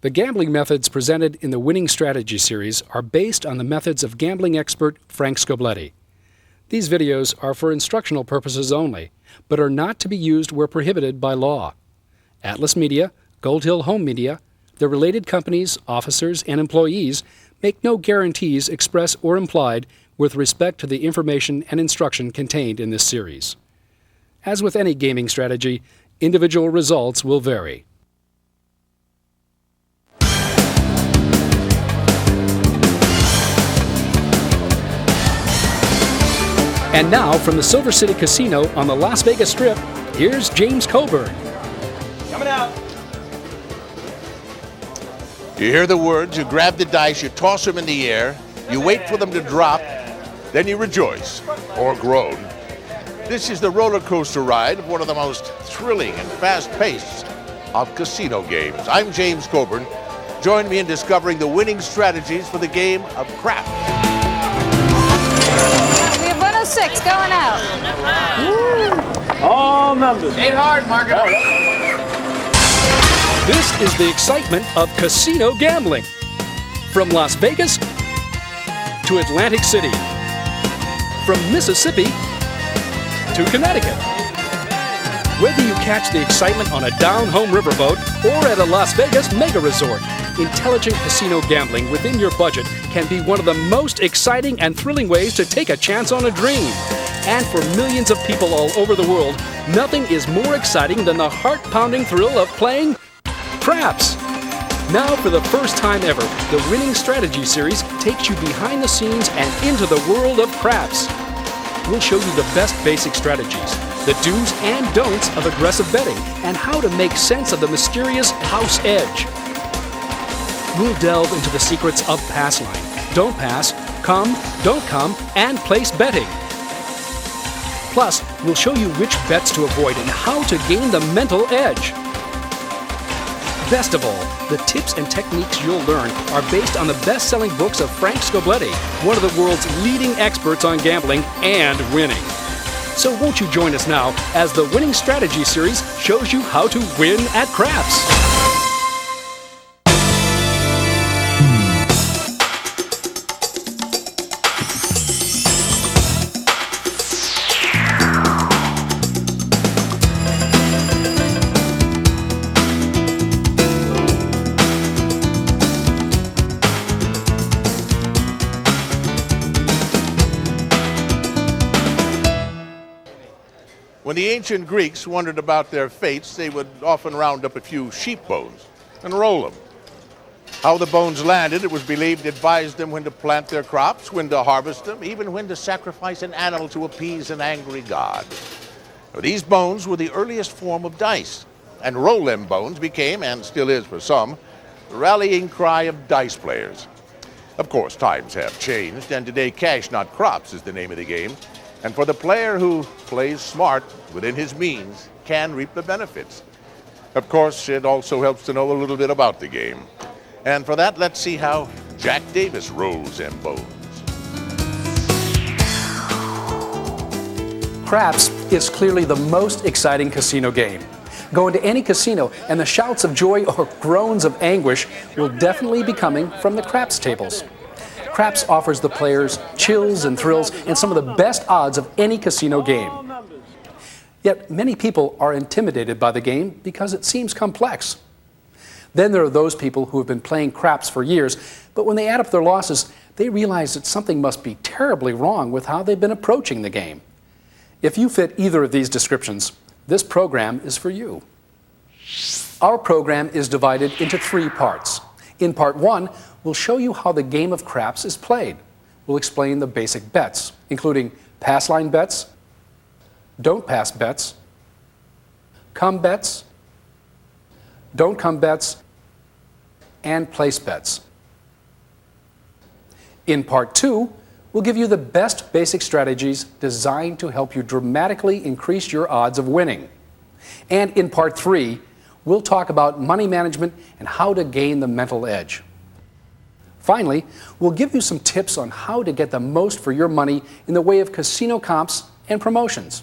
The gambling methods presented in the Winning Strategy series are based on the methods of gambling expert Frank Scoblete. These videos are for instructional purposes only, but are not to be used where prohibited by law. Atlas Media, Goldhil Home Media, the related companies, officers, and employees make no guarantees express or implied with respect to the information and instruction contained in this series. As with any gaming strategy, individual results will vary. And now, from the Silver City Casino on the Las Vegas Strip, here's James Coburn. Coming out. You hear the words, you grab the dice, you toss them in the air, you wait for them to drop, then you rejoice, or groan. This is the roller coaster ride of one of the most thrilling and fast-paced of casino games. I'm James Coburn. Join me in discovering the winning strategies for the game of craps. We have 106 going out. All numbers. Ain't hard, Margaret. This is the excitement of casino gambling. From Las Vegas to Atlantic City. From Mississippi to Connecticut. Whether you catch the excitement on a down-home riverboat or at a Las Vegas mega resort, intelligent casino gambling within your budget can be one of the most exciting and thrilling ways to take a chance on a dream. And for millions of people all over the world, nothing is more exciting than the heart-pounding thrill of playing craps. Now, for the first time ever, the Winning Strategy series takes you behind the scenes and into the world of craps. We'll show you the best basic strategies, the do's and don'ts of aggressive betting, and how to make sense of the mysterious house edge. We'll delve into the secrets of pass line, don't pass, come, don't come, and place betting. Plus, we'll show you which bets to avoid and how to gain the mental edge. Best of all, the tips and techniques you'll learn are based on the best-selling books of Frank Scoblete, one of the world's leading experts on gambling and winning. So won't you join us now as the Winning Strategy series shows you how to win at craps. When the ancient Greeks wondered about their fates, they would often round up a few sheep bones and roll them. How the bones landed, it was believed, advised them when to plant their crops, when to harvest them, even when to sacrifice an animal to appease an angry god. Now, these bones were the earliest form of dice, and roll them bones became, and still is for some, the rallying cry of dice players. Of course, times have changed, and today cash, not crops, is the name of the game. And for the player who plays smart within his means can reap the benefits. Of course, it also helps to know a little bit about the game. And for that, let's see how Jack Davis rolls them bones. Craps is clearly the most exciting casino game. Go into any casino and the shouts of joy or groans of anguish will definitely be coming from the craps tables. Craps offers the players chills and thrills and some of the best odds of any casino game. Yet many people are intimidated by the game because it seems complex. Then there are those people who have been playing craps for years, but when they add up their losses, they realize that something must be terribly wrong with how they've been approaching the game. If you fit either of these descriptions, this program is for you. Our program is divided into 3 parts. In part 1, we'll show you how the game of craps is played. We'll explain the basic bets, including pass line bets, don't pass bets, come bets, don't come bets, and place bets. In part 2, we'll give you the best basic strategies designed to help you dramatically increase your odds of winning. And in part 3, we'll talk about money management and how to gain the mental edge. Finally, we'll give you some tips on how to get the most for your money in the way of casino comps and promotions.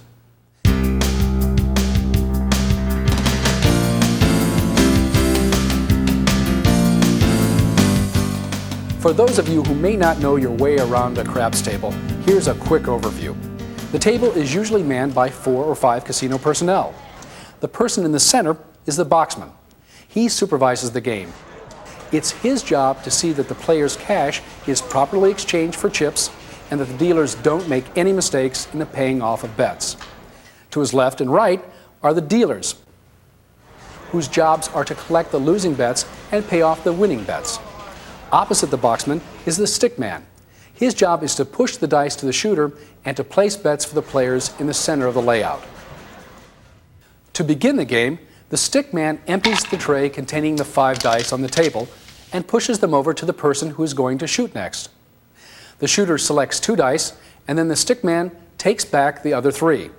For those of you who may not know your way around a craps table, here's a quick overview. The table is usually manned by 4 or 5 casino personnel. The person in the center is the boxman. He supervises the game. It's his job to see that the players' cash is properly exchanged for chips and that the dealers don't make any mistakes in the paying off of bets. To his left and right are the dealers, whose jobs are to collect the losing bets and pay off the winning bets. Opposite the boxman is the stick man. His job is to push the dice to the shooter and to place bets for the players in the center of the layout. To begin the game, the stick man empties the tray containing the 5 dice on the table and pushes them over to the person who is going to shoot next. The shooter selects 2 dice, and then the stick man takes back the other 3.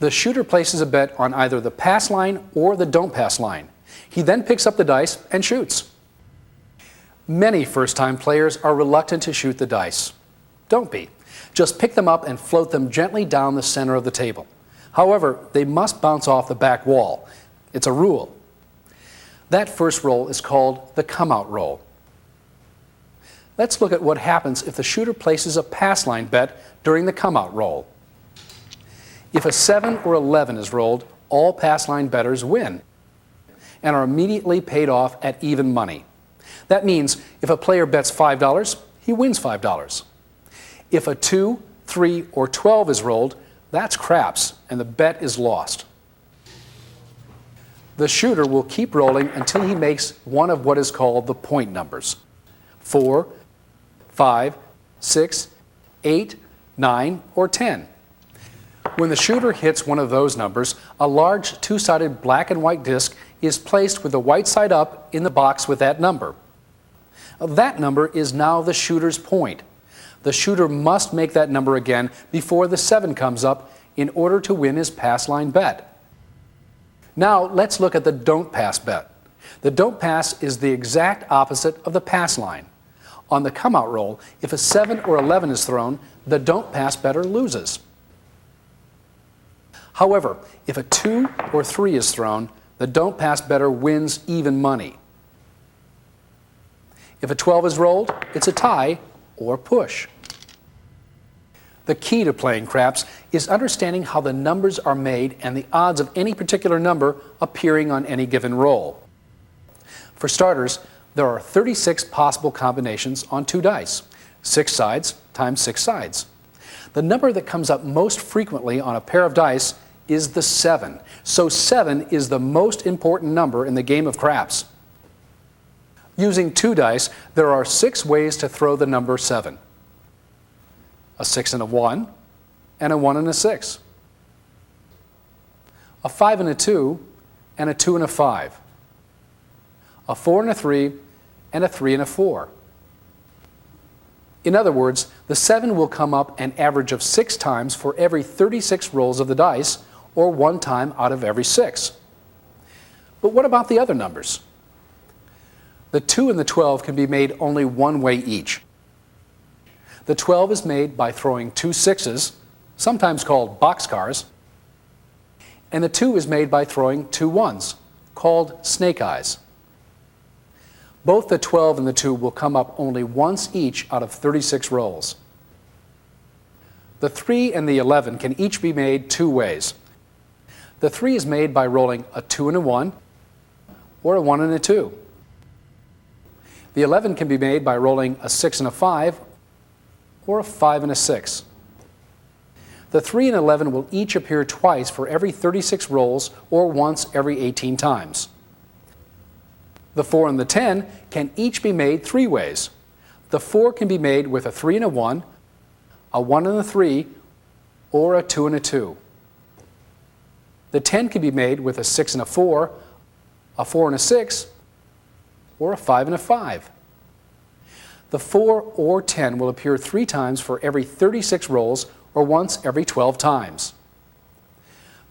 The shooter places a bet on either the pass line or the don't pass line. He then picks up the dice and shoots. Many first-time players are reluctant to shoot the dice. Don't be. Just pick them up and float them gently down the center of the table. However, they must bounce off the back wall. It's a rule. That first roll is called the come-out roll. Let's look at what happens if the shooter places a pass line bet during the come-out roll. If a 7 or 11 is rolled, all pass line bettors win and are immediately paid off at even money. That means if a player bets $5, he wins $5. If a 2, 3, or 12 is rolled, that's craps and the bet is lost. The shooter will keep rolling until he makes one of what is called the point numbers: 4, 5, 6, 8, 9, or 10. When the shooter hits one of those numbers, a large 2-sided black and white disc is placed with the white side up in the box with that number. That number is now the shooter's point. The shooter must make that number again before the 7 comes up in order to win his pass line bet. Now let's look at the don't pass bet. The don't pass is the exact opposite of the pass line. On the come-out roll, if a 7 or 11 is thrown, the don't pass bettor loses. However, if a 2 or 3 is thrown, the don't pass bettor wins even money. If a 12 is rolled, it's a tie or push. The key to playing craps is understanding how the numbers are made and the odds of any particular number appearing on any given roll. For starters, there are 36 possible combinations on 2 dice, 6 sides times 6 sides. The number that comes up most frequently on a pair of dice is the 7. So 7 is the most important number in the game of craps. Using 2 dice, there are 6 ways to throw the number 7. A 6 and a 1, and a 1 and a 6. A 5 and a 2, and a 2 and a 5. A 4 and a 3, and a 3 and a 4. In other words, the 7 will come up an average of 6 times for every 36 rolls of the dice, or 1 time out of every 6. But what about the other numbers? The 2 and the 12 can be made only one way each. The 12 is made by throwing 2 6s, sometimes called boxcars, and the 2 is made by throwing 2 1s, called snake eyes. Both the 12 and the 2 will come up only once each out of 36 rolls. The 3 and the 11 can each be made 2 ways. The 3 is made by rolling a 2 and a 1, or a 1 and a 2. The 11 can be made by rolling a 6 and a 5, or a 5 and a 6. The 3 and 11 will each appear twice for every 36 rolls, or once every 18 times. The 4 and the 10 can each be made 3 ways. The 4 can be made with a 3 and a 1, a 1 and a 3, or a 2 and a 2. The 10 can be made with a 6 and a 4 and a 6, or a 5 and a 5. The 4 or 10 will appear 3 times for every 36 rolls, or once every 12 times.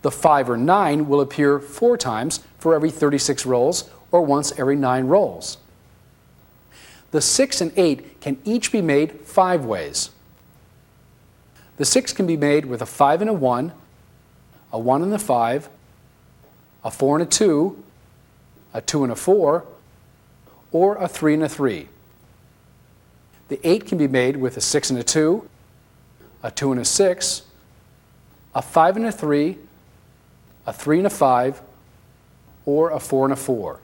The 5 or 9 will appear 4 times for every 36 rolls, or once every 9 rolls. The 6 and 8 can each be made 5 ways. The 6 can be made with a 5 and a 1 and a 5, a 4 and a 2, a 2 and a 4, or a 3 and a 3. The 8 can be made with a 6 and a 2, a 2 and a 6, a 5 and a 3, a 3 and a 5, or a 4 and a 4.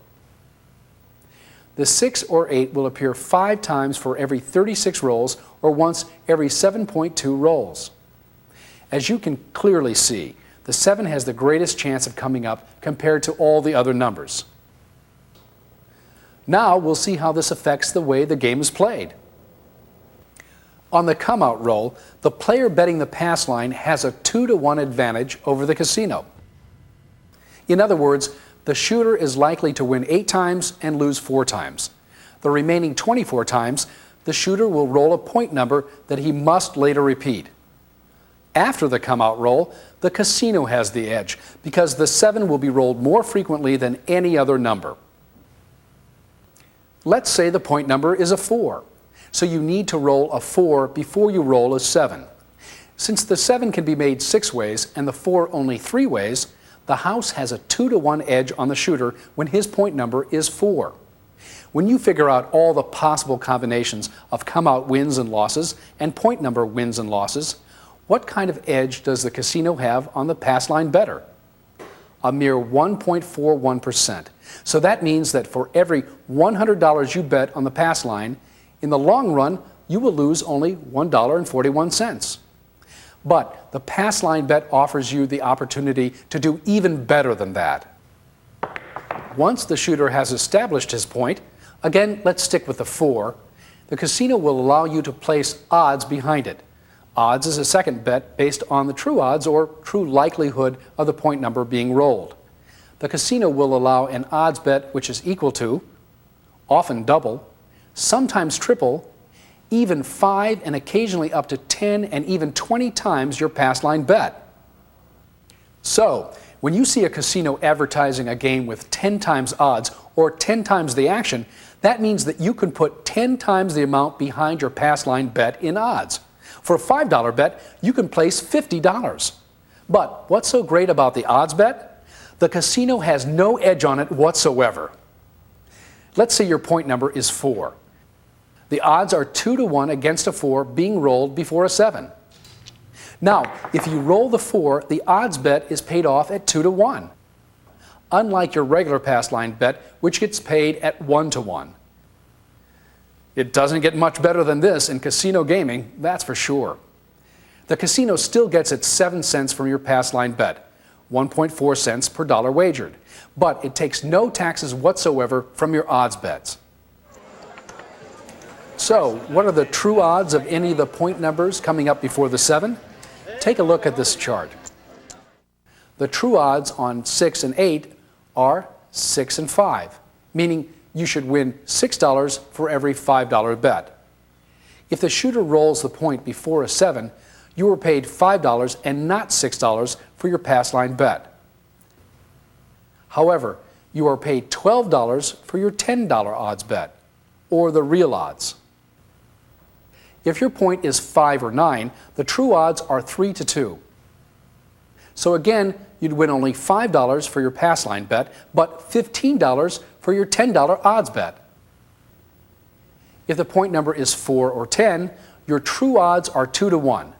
The 6 or 8 will appear 5 times for every 36 rolls, or once every 7.2 rolls. As you can clearly see, the 7 has the greatest chance of coming up compared to all the other numbers. Now we'll see how this affects the way the game is played. On the come-out roll, the player betting the pass line has a 2-to-1 advantage over the casino. In other words, the shooter is likely to win 8 times and lose 4 times. The remaining 24 times, the shooter will roll a point number that he must later repeat. After the come-out roll, the casino has the edge because the 7 will be rolled more frequently than any other number. Let's say the point number is a 4, so you need to roll a 4 before you roll a 7. Since the 7 can be made 6 ways and the 4 only 3 ways, the house has a 2-to-1 edge on the shooter when his point number is 4. When you figure out all the possible combinations of come-out wins and losses and point number wins and losses, what kind of edge does the casino have on the pass line bettor? A mere 1.41%. So that means that for every $100 you bet on the pass line, in the long run, you will lose only $1.41. But the pass line bet offers you the opportunity to do even better than that. Once the shooter has established his point, again, let's stick with the 4, the casino will allow you to place odds behind it. Odds is a second bet based on the true odds or true likelihood of the point number being rolled. The casino will allow an odds bet which is equal to, often double, sometimes triple, even 5 and occasionally up to 10 and even 20 times your pass line bet. So, when you see a casino advertising a game with 10 times odds or 10 times the action, that means that you can put 10 times the amount behind your pass line bet in odds. For a $5 bet, you can place $50. But what's so great about the odds bet? The casino has no edge on it whatsoever. Let's say your point number is 4. The odds are 2-to-1 against a 4 being rolled before a 7. Now, if you roll the 4, the odds bet is paid off at 2-to-1. Unlike your regular pass line bet, which gets paid at 1-to-1. It doesn't get much better than this in casino gaming, that's for sure. The casino still gets its 7 cents from your pass line bet, 1.4 cents per dollar wagered, but it takes no taxes whatsoever from your odds bets. So, what are the true odds of any of the point numbers coming up before the 7? Take a look at this chart. The true odds on 6 and 8 are 6 and 5, meaning you should win $6 for every $5 bet. If the shooter rolls the point before a 7, you were paid $5 and not $6 for your pass line bet. However, you are paid $12 for your $10 odds bet, or the real odds. If your point is 5 or 9, the true odds are 3-to-2. So again, you'd win only $5 for your pass line bet, but $15 for your $10 odds bet. If the point number is 4 or 10, your true odds are 2-to-1.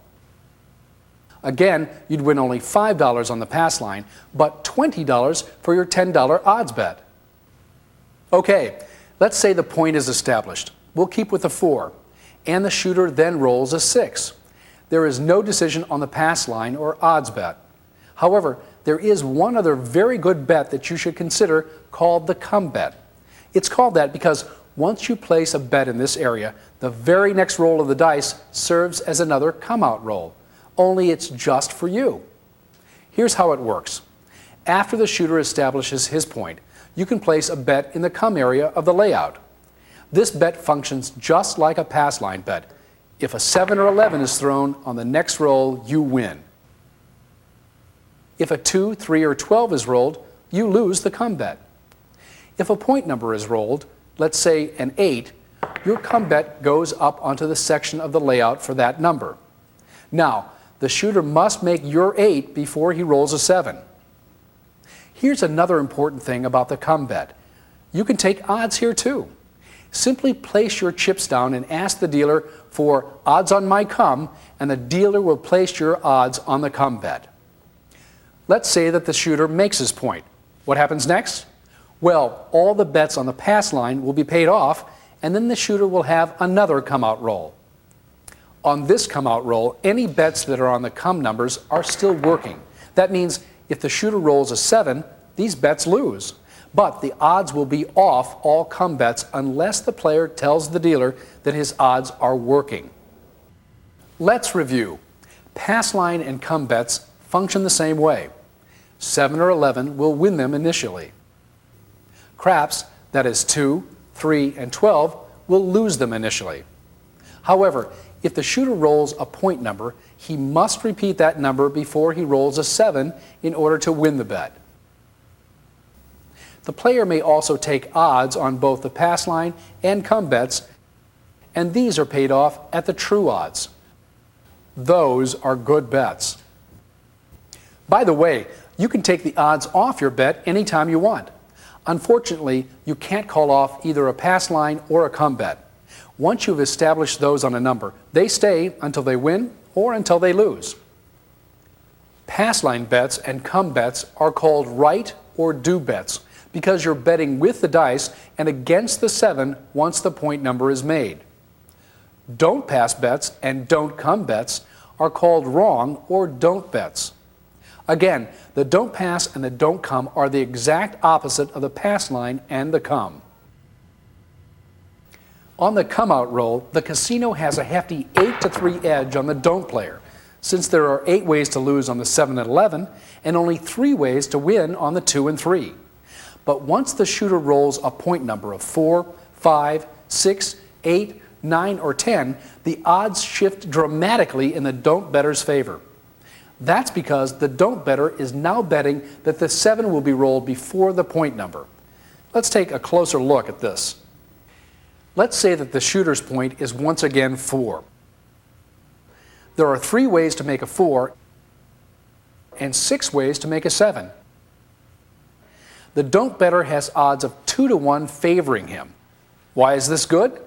Again, you'd win only $5 on the pass line, but $20 for your $10 odds bet. Okay, let's say the point is established. We'll keep with the 4, and the shooter then rolls a 6. There is no decision on the pass line or odds bet. However, there is one other very good bet that you should consider called the come bet. It's called that because once you place a bet in this area, the very next roll of the dice serves as another come-out roll, only it's just for you. Here's how it works. After the shooter establishes his point, you can place a bet in the come area of the layout. This bet functions just like a pass line bet. If a 7 or 11 is thrown on the next roll, you win. If a 2, 3, or 12 is rolled, you lose the come bet. If a point number is rolled, let's say an 8, your come bet goes up onto the section of the layout for that number. Now, the shooter must make your 8 before he rolls a 7. Here's another important thing about the come bet. You can take odds here too. Simply place your chips down and ask the dealer for odds on my come, and the dealer will place your odds on the come bet. Let's say that the shooter makes his point. What happens next? Well, all the bets on the pass line will be paid off, and then the shooter will have another come-out roll. On this come-out roll, any bets that are on the come numbers are still working. That means if the shooter rolls a 7, these bets lose. But the odds will be off all come bets unless the player tells the dealer that his odds are working. Let's review. Pass line and come bets function the same way. 7 or 11 will win them initially. Craps, that is 2, 3, and 12, will lose them initially. However, if the shooter rolls a point number, he must repeat that number before he rolls a 7 in order to win the bet. The player may also take odds on both the pass line and come bets, and these are paid off at the true odds. Those are good bets. By the way, you can take the odds off your bet anytime you want. Unfortunately, you can't call off either a pass line or a come bet. Once you've established those on a number, they stay until they win or until they lose. Pass line bets and come bets are called right or do bets because you're betting with the dice and against the 7 once the point number is made. Don't pass bets and don't come bets are called wrong or don't bets. Again, the don't pass and the don't come are the exact opposite of the pass line and the come. On the come-out roll, the casino has a hefty 8-3 edge on the don't player, since there are 8 ways to lose on the 7 and 11 and only 3 ways to win on the 2 and 3. But once the shooter rolls a point number of 4, 5, 6, 8, 9, or 10, the odds shift dramatically in the don't better's favor. That's because the don't better is now betting that the 7 will be rolled before the point number. Let's take a closer look at this. Let's say that the shooter's point is once again 4. There are 3 ways to make a 4 and 6 ways to make a 7. The don't better has odds of 2-1 favoring him. Why is this good?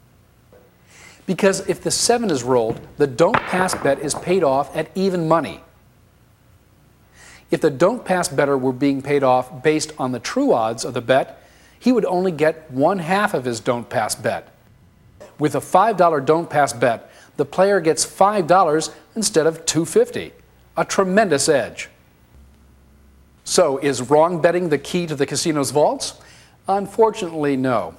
Because if the 7 is rolled, the don't pass bet is paid off at even money. If the don't pass better were being paid off based on the true odds of the bet, he would only get 1/2 of his don't pass bet. With a $5 don't pass bet, the player gets $5 instead of $2.50, a tremendous edge. So, is wrong betting the key to the casino's vaults? Unfortunately, no.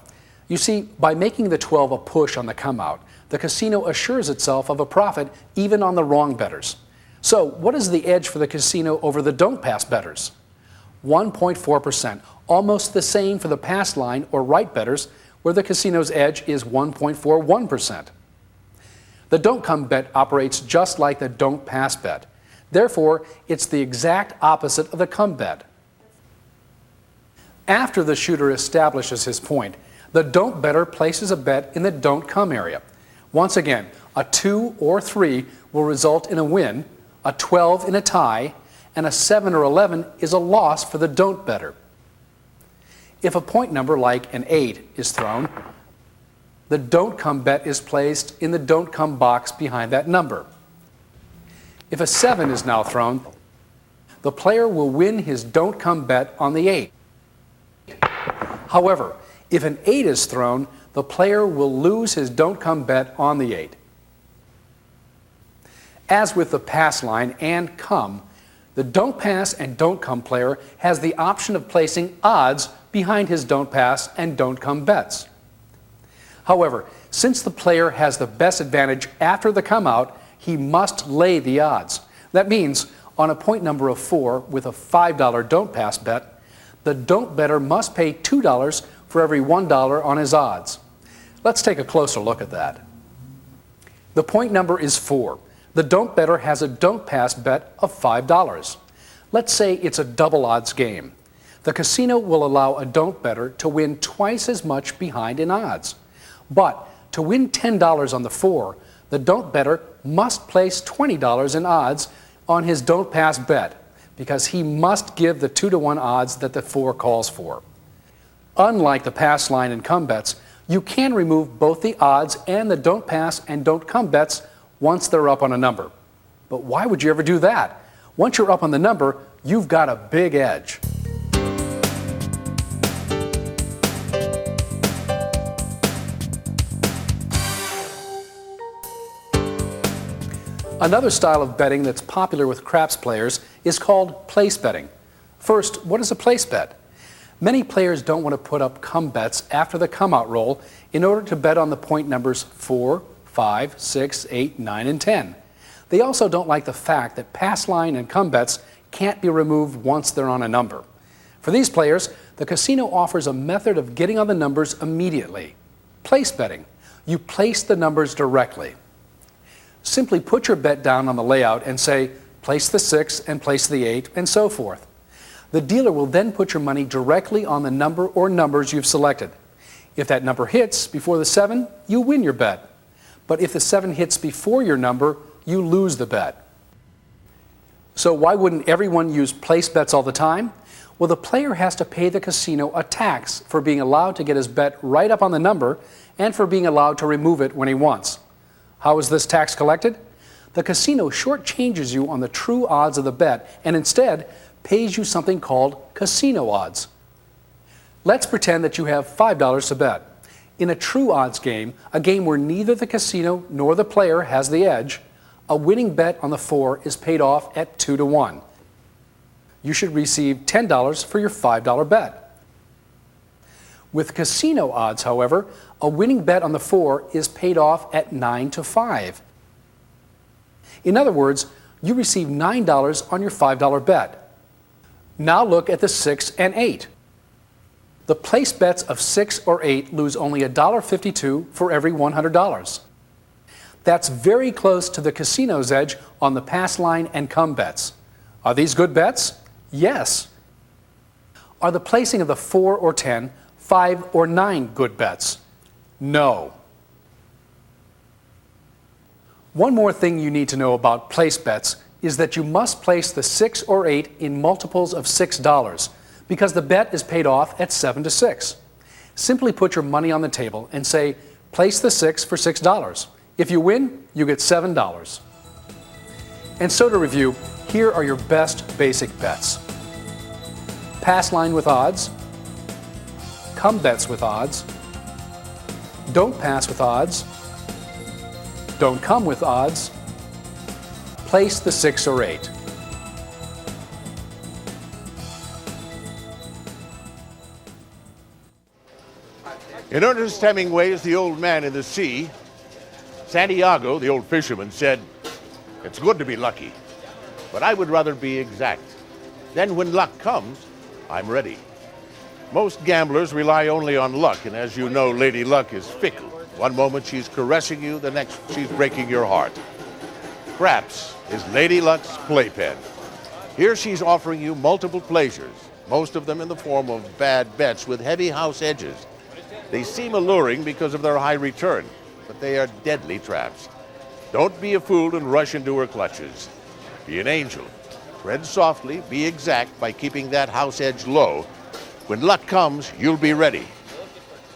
You see, by making the 12 a push on the come-out, the casino assures itself of a profit even on the wrong bettors. So, what is the edge for the casino over the don't pass bettors? 1.4%, almost the same for the pass line or right bettors, where the casino's edge is 1.41%. The don't come bet operates just like the don't pass bet. Therefore, it's the exact opposite of the come bet. After the shooter establishes his point, the don't better places a bet in the don't come area. Once again, a 2 or 3 will result in a win, a 12 in a tie, and a 7 or 11 is a loss for the don't better. If a point number like an 8 is thrown, the don't come bet is placed in the don't come box behind that number. If a 7 is now thrown, the player will win his don't come bet on the 8. However, if an 8 is thrown, the player will lose his don't come bet on the 8. As with the pass line and come, the don't pass and don't come player has the option of placing odds behind his don't pass and don't come bets. However, since the player has the best advantage after the come out, he must lay the odds. That means on a point number of 4 with a $5 don't pass bet, the don't better must pay $2 for every $1 on his odds. Let's take a closer look at that. The point number is 4. The don't better has a don't pass bet of $5. Let's say it's a double odds game. The casino will allow a don't better to win twice as much behind in odds. But to win $10 on the 4, the don't better must place $20 in odds on his don't pass bet because he must give the 2-1 odds that the 4 calls for. Unlike the pass line and come bets, You can remove both the odds and the don't pass and don't come bets once they're up on a number. But why would you ever do that? Once you're up on the number, you've got a big edge. Another style of betting that's popular with craps players is called place betting. First, what is a place bet? Many players don't want to put up come bets after the come out roll in order to bet on the point numbers 4, 5, 6, 8, 9, and 10. They also don't like the fact that pass line and come bets can't be removed once they're on a number. For these players, the casino offers a method of getting on the numbers immediately. Place betting. You place the numbers directly. Simply put your bet down on the layout and say, place the 6 and place the 8 and so forth. The dealer will then put your money directly on the number or numbers you've selected. If that number hits before the 7, you win your bet. But if the 7 hits before your number, you lose the bet. So why wouldn't everyone use place bets all the time? Well, the player has to pay the casino a tax for being allowed to get his bet right up on the number and for being allowed to remove it when he wants. How is this tax collected? The casino shortchanges you on the true odds of the bet and instead pays you something called casino odds. Let's pretend that you have $5 to bet. In a true odds game, a game where neither the casino nor the player has the edge, a winning bet on the 4 is paid off at 2 to 1. You should receive $10 for your $5 bet. With casino odds, however, a winning bet on the 4 is paid off at 9 to 5. In other words, you receive $9 on your $5 bet. Now look at the 6 and 8. The place bets of 6 or 8 lose only $1.52 for every $100. That's very close to the casino's edge on the pass line and come bets. Are these good bets? Yes. Are the placing of the 4 or 10, 5 or 9 good bets? No. One more thing you need to know about place bets is that you must place the 6 or 8 in multiples of $6 because the bet is paid off at 7 to 6. Simply put your money on the table and say, place the 6 for $6. If you win, you get $7. And so to review, here are your best basic bets. Pass line with odds, come bets with odds, don't pass with odds, don't come with odds, place the 6 or 8. In Ernest Hemingway's The Old Man in the Sea, Santiago, the old fisherman, said, "It's good to be lucky, but I would rather be exact. Then when luck comes, I'm ready." Most gamblers rely only on luck, and as you know, Lady Luck is fickle. One moment she's caressing you, the next she's breaking your heart. Craps is Lady Luck's playpen. Here she's offering you multiple pleasures, most of them in the form of bad bets with heavy house edges. They seem alluring because of their high return, but they are deadly traps. Don't be a fool and rush into her clutches. Be an angel. Tread softly, be exact by keeping that house edge low. When luck comes, you'll be ready.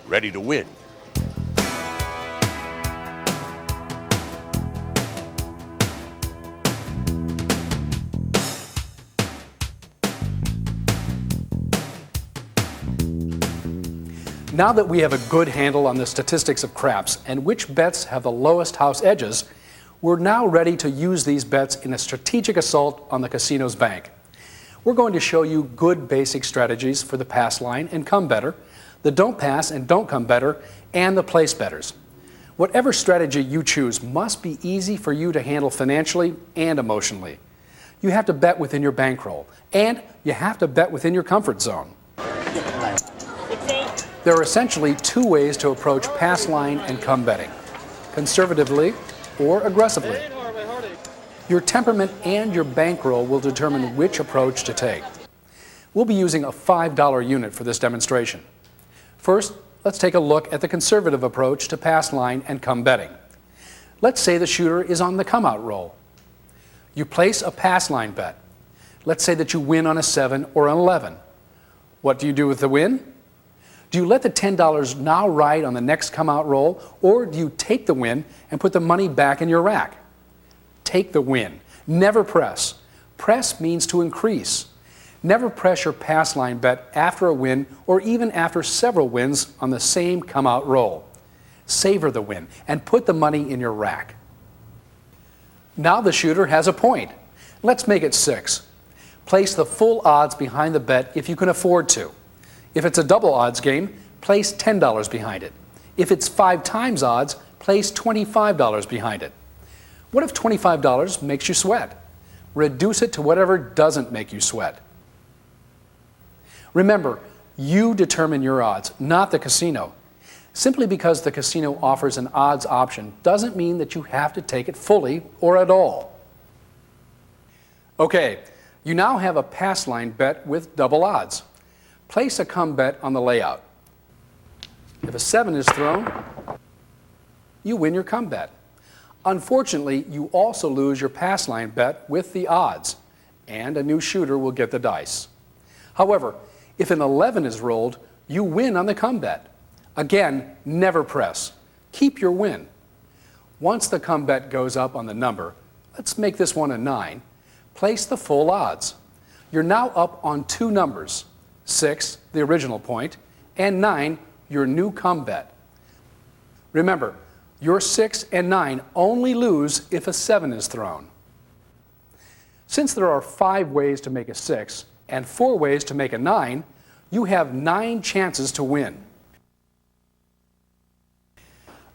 Ready to win. Now that we have a good handle on the statistics of craps and which bets have the lowest house edges, we're now ready to use these bets in a strategic assault on the casino's bank. We're going to show you good basic strategies for the pass line and come better, the don't pass and don't come better, and the place betters. Whatever strategy you choose must be easy for you to handle financially and emotionally. You have to bet within your bankroll, and you have to bet within your comfort zone. There are essentially two ways to approach pass line and come betting, conservatively or aggressively. Your temperament and your bankroll will determine which approach to take. We'll be using a $5 unit for this demonstration. First, let's take a look at the conservative approach to pass line and come betting. Let's say the shooter is on the come out roll. You place a pass line bet. Let's say that you win on a 7 or an 11. What do you do with the win? Do you let the $10 now ride on the next come-out roll, or do you take the win and put the money back in your rack? Take the win. Never press. Press means to increase. Never press your pass line bet after a win or even after several wins on the same come-out roll. Savor the win and put the money in your rack. Now the shooter has a point. Let's make it 6. Place the full odds behind the bet if you can afford to. If it's a double odds game, place $10 behind it. If it's 5 times odds, place $25 behind it. What if $25 makes you sweat? Reduce it to whatever doesn't make you sweat. Remember, you determine your odds, not the casino. Simply because the casino offers an odds option doesn't mean that you have to take it fully or at all. Okay, you now have a pass line bet with double odds. Place a come bet on the layout. If a 7 is thrown, you win your come bet. Unfortunately, you also lose your pass line bet with the odds, and a new shooter will get the dice. However, if an 11 is rolled, you win on the come bet. Again, never press. Keep your win. Once the come bet goes up on the number, let's make this one a 9, place the full odds. You're now up on 2 numbers, 6, the original point, and 9, your new come bet. Remember, your 6 and 9 only lose if a 7 is thrown. Since there are 5 ways to make a 6 and 4 ways to make a 9, you have 9 chances to win.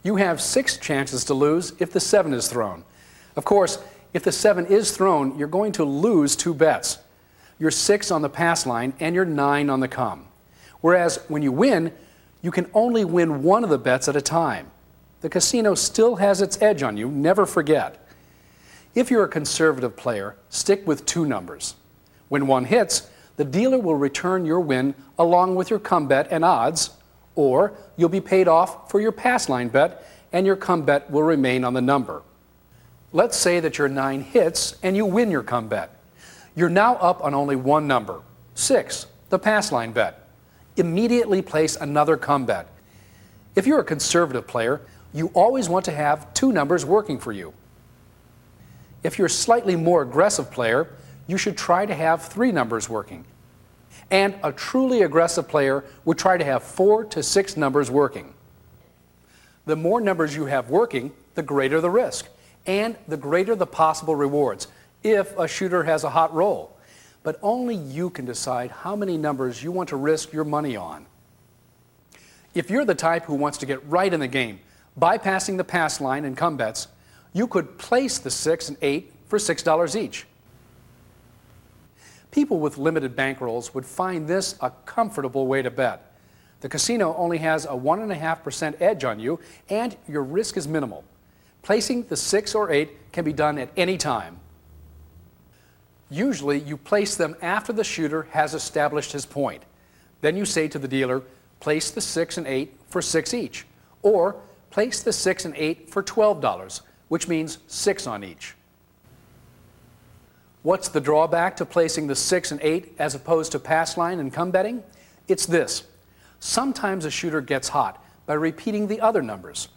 You have 6 chances to lose if the 7 is thrown. Of course, if the 7 is thrown, you're going to lose 2 bets. Your 6 on the pass line and your 9 on the come. Whereas when you win, you can only win 1 of the bets at a time. The casino still has its edge on you, never forget. If you're a conservative player, stick with 2 numbers. When 1 hits, the dealer will return your win along with your come bet and odds, or you'll be paid off for your pass line bet and your come bet will remain on the number. Let's say that your 9 hits and you win your come bet. You're now up on only 1 number, 6, the pass line bet. Immediately place another come bet. If you're a conservative player, you always want to have 2 numbers working for you. If you're a slightly more aggressive player, you should try to have 3 numbers working. And a truly aggressive player would try to have 4 to 6 numbers working. The more numbers you have working, the greater the risk, and the greater the possible rewards if a shooter has a hot roll. But only you can decide how many numbers you want to risk your money on. If you're the type who wants to get right in the game, bypassing the pass line and come bets, you could place the 6 and 8 for $6 each. People with limited bankrolls would find this a comfortable way to bet. The casino only has a 1.5% edge on you, and your risk is minimal. Placing the 6 or 8 can be done at any time. Usually, you place them after the shooter has established his point. Then you say to the dealer, place the 6 and 8 for 6 each, or place the 6 and 8 for $12, which means 6 on each. What's the drawback to placing the 6 and 8 as opposed to pass line and come betting? It's this. Sometimes a shooter gets hot by repeating the other numbers.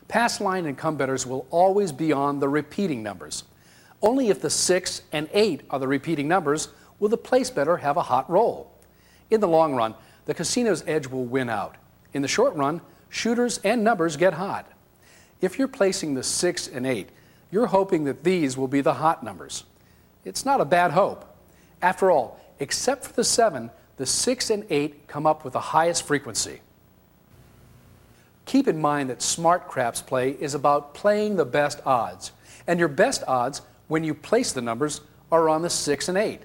Pass line and come bettors will always be on the repeating numbers. Only if the 6 and 8 are the repeating numbers will the place bettor have a hot roll. In the long run, the casino's edge will win out. In the short run, shooters and numbers get hot. If you're placing the 6 and 8, you're hoping that these will be the hot numbers. It's not a bad hope. After all, except for the 7, the 6 and 8 come up with the highest frequency. Keep in mind that smart craps play is about playing the best odds, and your best odds when you place the numbers are on the 6 and 8.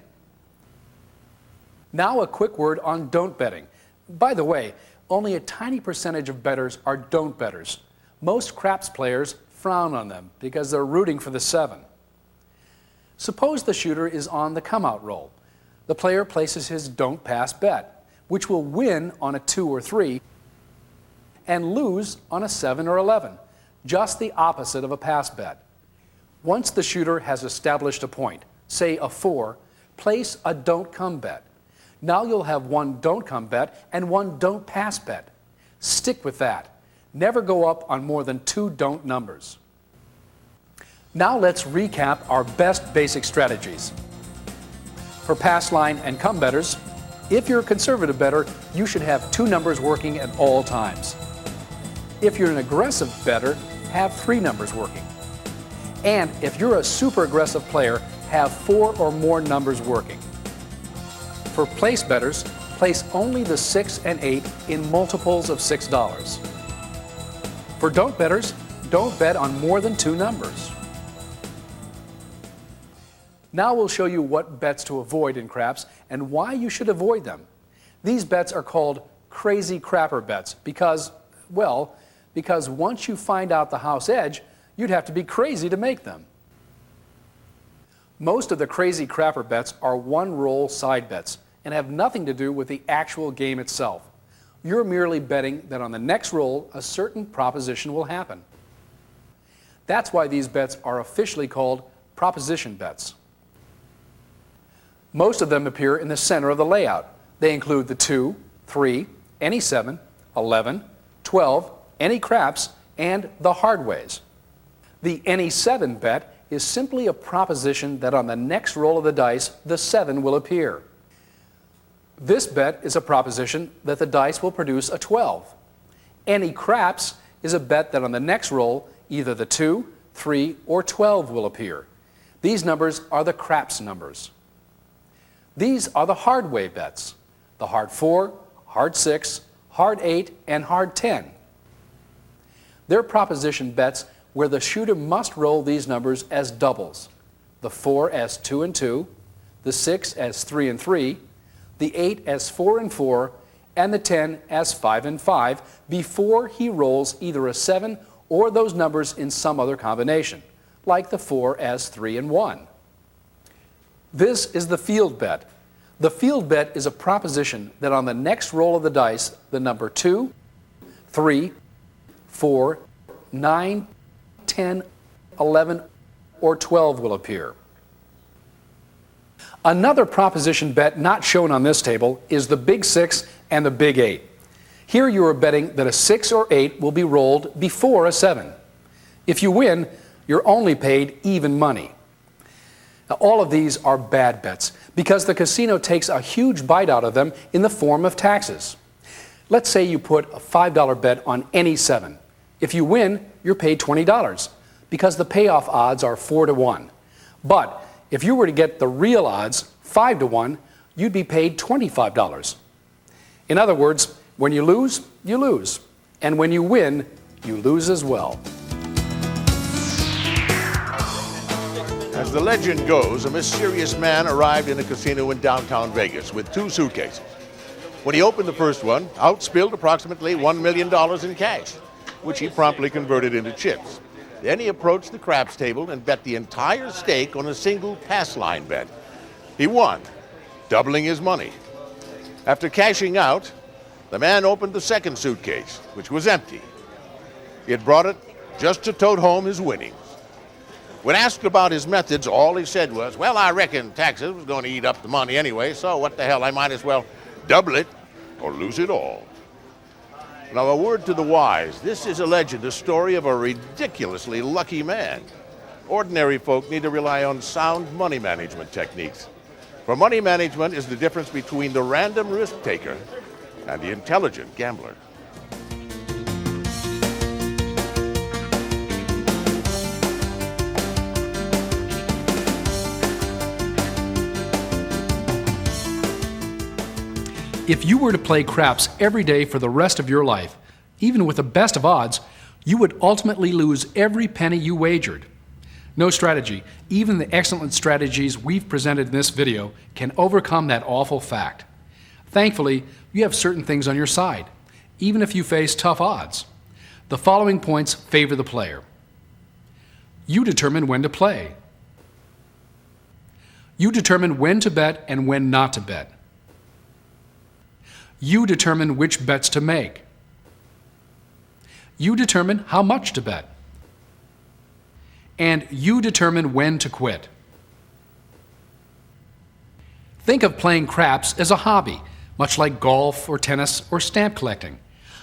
Now a quick word on don't betting. By the way, only a tiny percentage of bettors are don't bettors. Most craps players frown on them because they're rooting for the 7. Suppose the shooter is on the come-out roll. The player places his don't pass bet, which will win on a 2 or 3 and lose on a 7 or 11, just the opposite of a pass bet. Once the shooter has established a point, say a 4, place a don't come bet. Now you'll have one don't come bet and one don't pass bet. Stick with that. Never go up on more than 2 don't numbers. Now let's recap our best basic strategies. For pass line and come bettors, if you're a conservative bettor, you should have 2 numbers working at all times. If you're an aggressive bettor, have 3 numbers working. And if you're a super aggressive player, have 4 or more numbers working. For place bettors, place only the 6 and 8 in multiples of $6. For don't bettors, don't bet on more than 2 numbers. Now we'll show you what bets to avoid in craps and why you should avoid them. These bets are called crazy crapper bets because once you find out the house edge, you'd have to be crazy to make them. Most of the crazy crapper bets are one-roll side bets and have nothing to do with the actual game itself. You're merely betting that on the next roll, a certain proposition will happen. That's why these bets are officially called proposition bets. Most of them appear in the center of the layout. They include the 2, 3, any 7, 11, 12, any craps, and the hard ways. The any 7 bet is simply a proposition that on the next roll of the dice, the 7 will appear. This bet is a proposition that the dice will produce a 12. Any craps is a bet that on the next roll, either the 2, 3, or 12 will appear. These numbers are the craps numbers. These are the hard way bets, the hard 4, hard 6, hard 8, and hard 10. They're proposition bets where the shooter must roll these numbers as doubles, the 4 as 2 and 2, the 6 as 3 and 3, the 8 as 4 and 4, and the 10 as 5 and 5 before he rolls either a 7 or those numbers in some other combination, like the 4 as 3 and 1. This is the field bet. The field bet is a proposition that on the next roll of the dice, the number 2, 3, 4, 9, 10, 11, or 12 will appear. Another proposition bet not shown on this table is the big 6 and the big 8. Here you are betting that a 6 or 8 will be rolled before a 7. If you win, you're only paid even money. Now, all of these are bad bets because the casino takes a huge bite out of them in the form of taxes. Let's say you put a $5 bet on any 7. If you win, you're paid $20 because the payoff odds are 4 to 1. But if you were to get the real odds, 5 to 1, you'd be paid $25. In other words, when you lose, you lose. And when you win, you lose as well. As the legend goes, a mysterious man arrived in a casino in downtown Vegas with 2 suitcases. When he opened the first one, out spilled approximately $1 million in cash, which he promptly converted into chips. Then he approached the craps table and bet the entire stake on a single pass line bet. He won, doubling his money. After cashing out, the man opened the second suitcase, which was empty. He had brought it just to tote home his winnings. When asked about his methods, all he said was, well, I reckon taxes was going to eat up the money anyway, so what the hell, I might as well double it or lose it all. Now, a word to the wise, this is a legend, a story of a ridiculously lucky man. Ordinary folk need to rely on sound money management techniques. For money management is the difference between the random risk taker and the intelligent gambler. If you were to play craps every day for the rest of your life, even with the best of odds, you would ultimately lose every penny you wagered. No strategy, even the excellent strategies we've presented in this video, can overcome that awful fact. Thankfully, you have certain things on your side, even if you face tough odds. The following points favor the player. You determine when to play. You determine when to bet and when not to bet. You determine which bets to make. You determine how much to bet. And you determine when to quit. Think of playing craps as a hobby, much like golf or tennis or stamp collecting.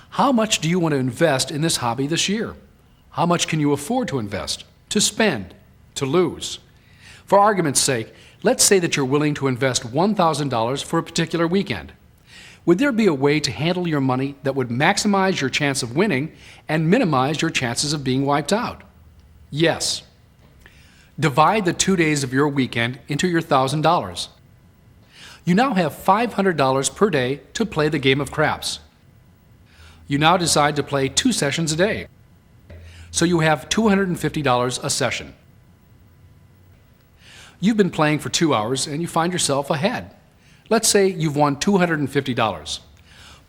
How much do you want to invest in this hobby this year? How much can you afford to invest, to spend, to lose? For argument's sake, let's say that you're willing to invest $1,000 for a particular weekend. Would there be a way to handle your money that would maximize your chance of winning and minimize your chances of being wiped out? Yes. Divide the 2 days of your weekend into your $1,000. You now have $500 per day to play the game of craps. You now decide to play 2 sessions a day. So you have $250 a session. You've been playing for 2 hours and you find yourself ahead. Let's say you've won $250.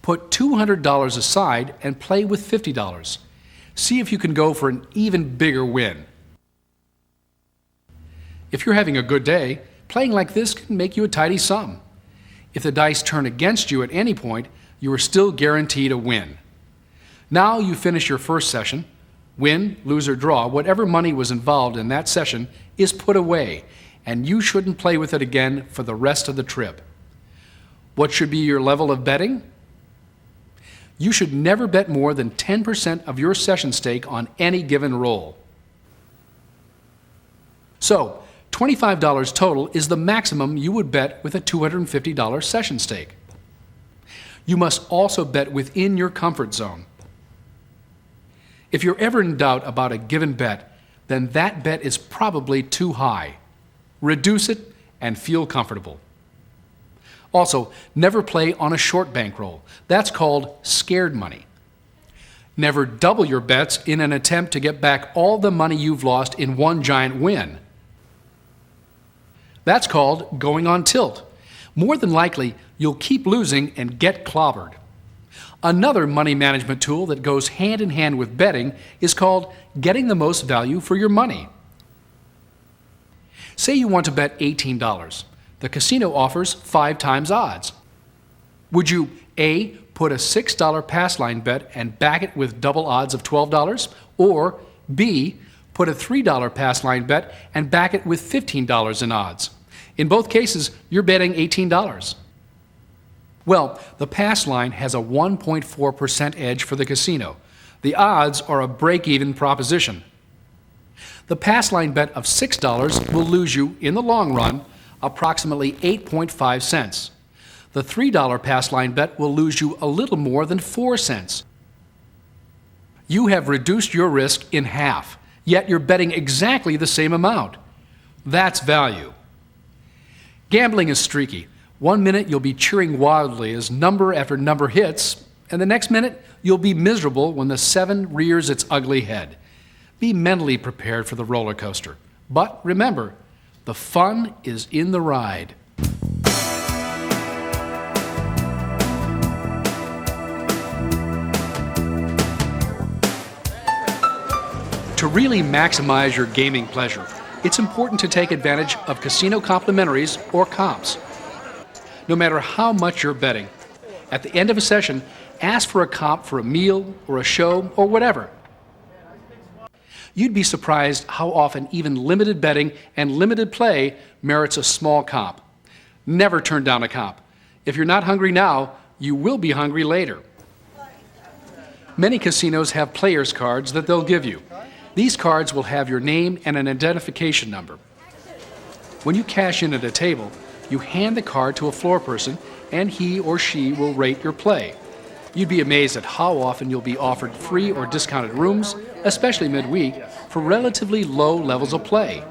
Put $200 aside and play with $50. See if you can go for an even bigger win. If you're having a good day, playing like this can make you a tidy sum. If the dice turn against you at any point, you are still guaranteed a win. Now you finish your first session. Win, lose, or draw, whatever money was involved in that session is put away, and you shouldn't play with it again for the rest of the trip. What should be your level of betting? You should never bet more than 10% of your session stake on any given roll. So, $25 total is the maximum you would bet with a $250 session stake. You must also bet within your comfort zone. If you're ever in doubt about a given bet, then that bet is probably too high. Reduce it and feel comfortable. Also, never play on a short bankroll. That's called scared money. Never double your bets in an attempt to get back all the money you've lost in one giant win. That's called going on tilt. More than likely, you'll keep losing and get clobbered. Another money management tool that goes hand in hand with betting is called getting the most value for your money. Say you want to bet $18. The casino offers 5 times odds. Would you A, put a $6 pass line bet and back it with double odds of $12, or B, put a $3 pass line bet and back it with $15 in odds? In both cases, you're betting $18. Well, the pass line has a 1.4% edge for the casino. The odds are a break-even proposition. The pass line bet of $6 will lose you, in the long run, approximately 8.5 cents. The $3 pass line bet will lose you a little more than 4 cents. You have reduced your risk in half, yet you're betting exactly the same amount. That's value. Gambling is streaky. One minute you'll be cheering wildly as number after number hits, and the next minute you'll be miserable when the 7 rears its ugly head. Be mentally prepared for the roller coaster. But remember, the fun is in the ride. To really maximize your gaming pleasure, it's important to take advantage of casino complimentaries or comps. No matter how much you're betting, at the end of a session, ask for a comp for a meal or a show or whatever. You'd be surprised how often even limited betting and limited play merits a small comp. Never turn down a comp. If you're not hungry now, you will be hungry later. Many casinos have players' cards that they'll give you. These cards will have your name and an identification number. When you cash in at a table, you hand the card to a floor person and he or she will rate your play. You'd be amazed at how often you'll be offered free or discounted rooms, especially midweek, for relatively low levels of play.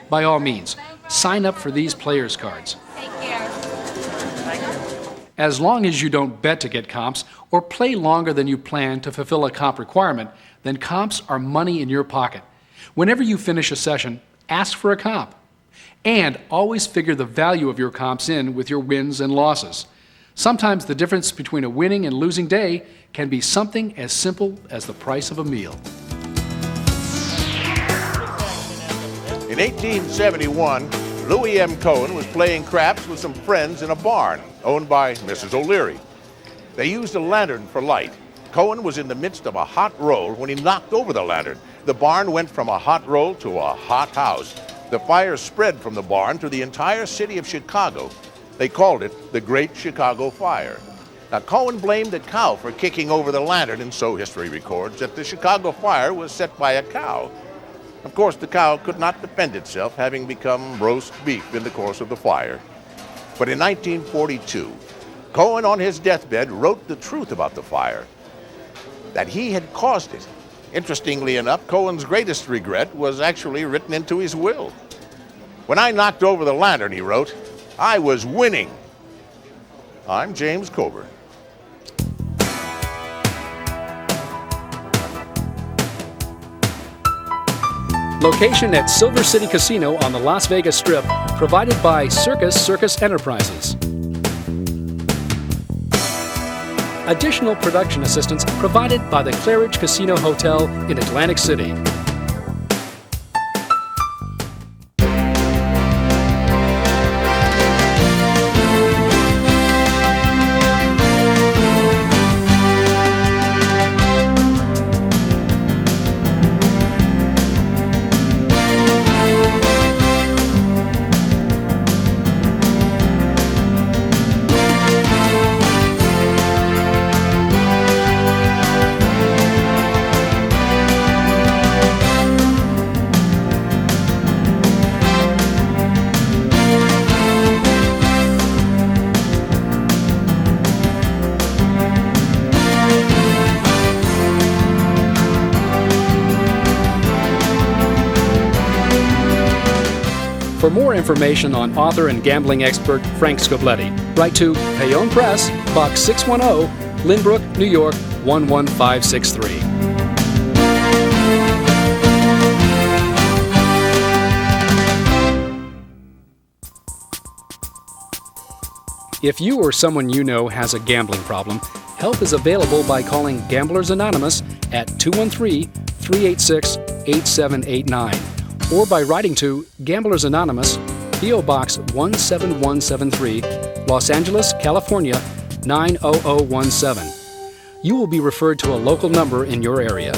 By all means, sign up for these players' cards. Take care. As long as you don't bet to get comps or play longer than you plan to fulfill a comp requirement, then comps are money in your pocket. Whenever you finish a session, ask for a comp. And always figure the value of your comps in with your wins and losses. Sometimes the difference between a winning and losing day can be something as simple as the price of a meal. In 1871, Louis M. Cohen was playing craps with some friends in a barn owned by Mrs. O'Leary. They used a lantern for light. Cohen was in the midst of a hot roll when he knocked over the lantern. The barn went from a hot roll to a hot house. The fire spread from the barn to the entire city of Chicago. They called it the Great Chicago Fire. Now, Cohen blamed a cow for kicking over the lantern, and so history records that the Chicago Fire was set by a cow. Of course, the cow could not defend itself, having become roast beef in the course of the fire. But in 1942, Cohen, on his deathbed, wrote the truth about the fire, that he had caused it. Interestingly enough, Cohen's greatest regret was actually written into his will. "When I knocked over the lantern," he wrote, "I was winning." I'm James Coburn. Location at Silver City Casino on the Las Vegas Strip, provided by Circus Enterprises. Additional production assistance provided by the Claridge Casino Hotel in Atlantic City. For more information on author and gambling expert Frank Scoblete, write to Payone Press, Box 610, Lynbrook, New York 11563. If you or someone you know has a gambling problem, help is available by calling Gamblers Anonymous at 213-386-8789 or by writing to Gamblers Anonymous, P.O. Box 17173, Los Angeles, California 90017. You will be referred to a local number in your area.